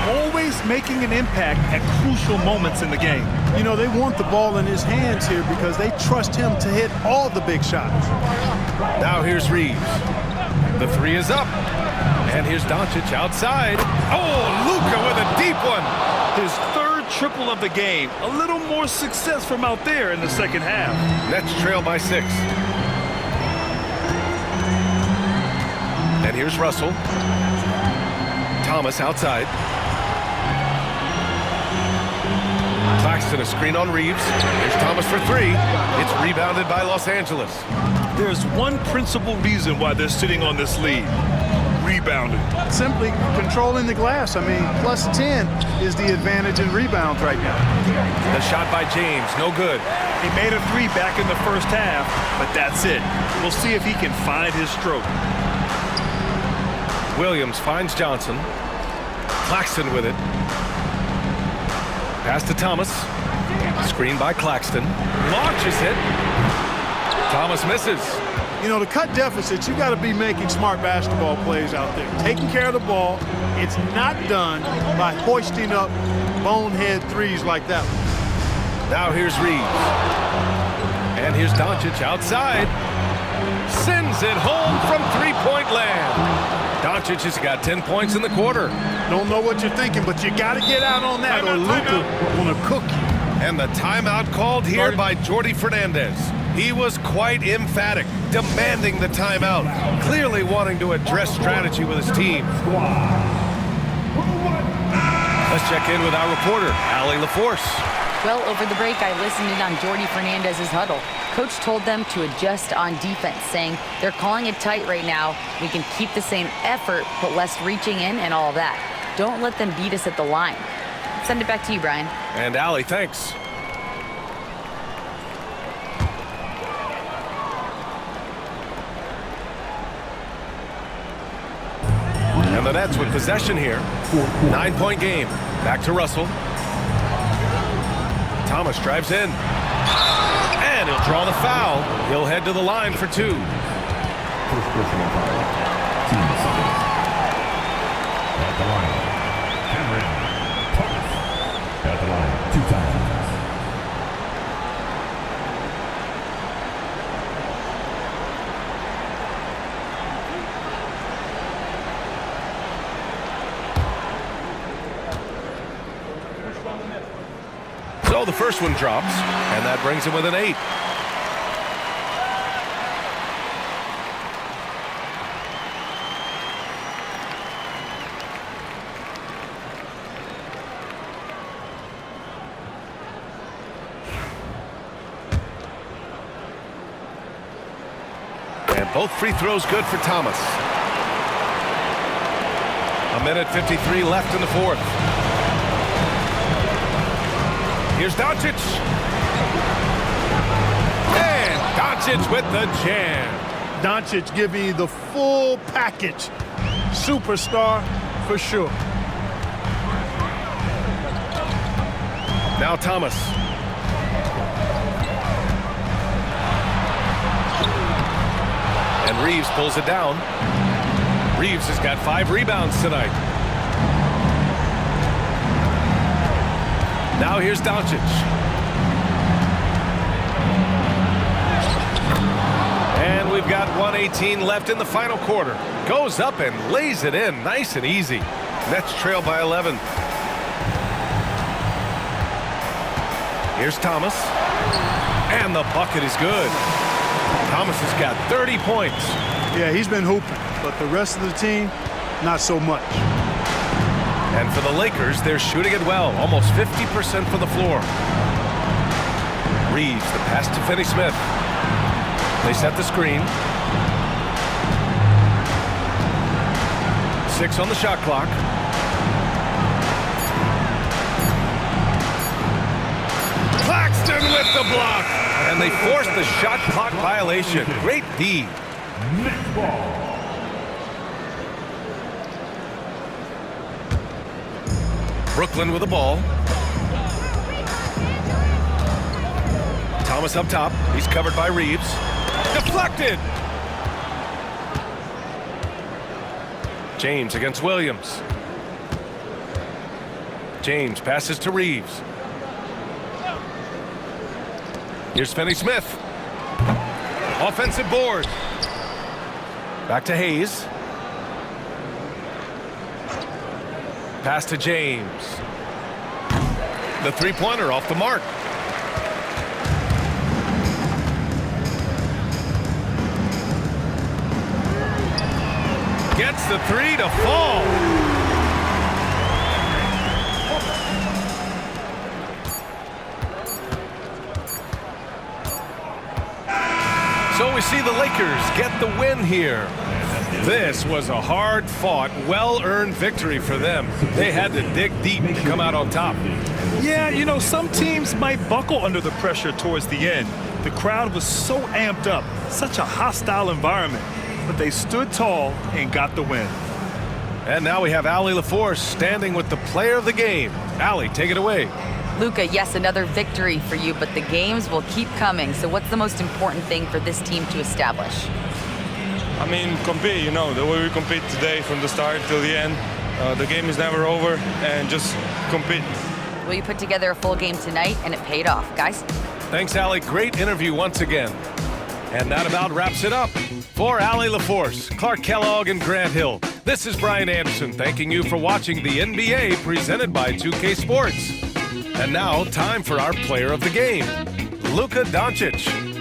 Always making an impact at crucial moments in the game. You know, they want the ball in his hands here because they trust him to hit all the big shots. Now here's Reeves. The 3 is up. And here's Doncic outside. Oh, Luka with a deep one. His third triple of the game. A little more success from out there in the second half. Nets trail by 6. And here's Russell. Thomas outside. Claxton a screen on Reeves. Here's Thomas for 3. It's rebounded by Los Angeles. There's one principal reason why they're sitting on this lead. Rebounding. Simply controlling the glass. I mean, plus 10 is the advantage in rebounds right now. The shot by James, no good. He made a 3 back in the first half, but that's it. We'll see if he can find his stroke. Williams finds Johnson. Claxton with it. Pass to Thomas. Screen by Claxton. Launches it. Thomas misses. You know, to cut deficits, you got to be making smart basketball plays out there. Taking care of the ball. It's not done by hoisting up bonehead 3s like that one. Now here's Reeves. And here's Doncic outside. Sends it home from three-point land. Doncic has got 10 points in the quarter. Don't know what you're thinking, but you got to get out on that or Luka will cook you. And the timeout called here by Jordi Fernandez. He was quite emphatic, demanding the timeout, clearly wanting to address strategy with his team. Let's check in with our reporter, Allie LaForce. Well, over the break, I listened in on Jordi Fernandez's huddle. Coach told them to adjust on defense, saying they're calling it tight right now. We can keep the same effort, but less reaching in and all that. Don't let them beat us at the line. Send it back to you, Brian. And Allie, thanks. And the Nets with possession here. 9-point game. Back to Russell. Thomas drives in. And he'll draw the foul. He'll head to the line for 2. First personal foul. Team seconds. At the line, Cameron Thomas. At the line, 2 times. So the first one drops, and that brings him with an 8. And both free throws good for Thomas. 1:53 left in the fourth. Here's Doncic. And Doncic with the jam. Doncic giving you the full package. Superstar for sure. Now Thomas. And Reeves pulls it down. Reeves has got 5 rebounds tonight. Now here's Doncic. And we've got 1:18 left in the final quarter. Goes up and lays it in nice and easy. Nets trail by 11. Here's Thomas. And the bucket is good. Thomas has got 30 points. Yeah, he's been hooping, but the rest of the team, not so much. And for the Lakers, they're shooting it well, almost 50% from the floor. Reeves, the pass to Finney-Smith. They set the screen. 6 on the shot clock. Claxton with the block. And they force the shot clock violation. Great D. Next ball. Brooklyn with the ball. Thomas up top. He's covered by Reeves. Deflected. James against Williams. James passes to Reeves. Here's Finney-Smith. Offensive board. Back to Hayes. Pass to James. The three-pointer off the mark. Gets the 3 to fall. So we see the Lakers get the win here. This was a hard-fought, well-earned victory for them. They had to dig deep to come out on top. Yeah, you know, some teams might buckle under the pressure towards the end. The crowd was so amped up, such a hostile environment. But they stood tall and got the win. And now we have Allie LaForce standing with the player of the game. Allie, take it away. Luka, yes, another victory for you, but the games will keep coming. So what's the most important thing for this team to establish? I mean, compete, you know, the way we compete today from the start till the end. The game is never over, and just compete. Well, you put together a full game tonight, and it paid off. Guys? Thanks, Allie. Great interview once again. And that about wraps it up. For Allie LaForce, Clark Kellogg, and Grant Hill, this is Brian Anderson thanking you for watching the NBA presented by 2K Sports. And now, time for our player of the game, Luka Doncic.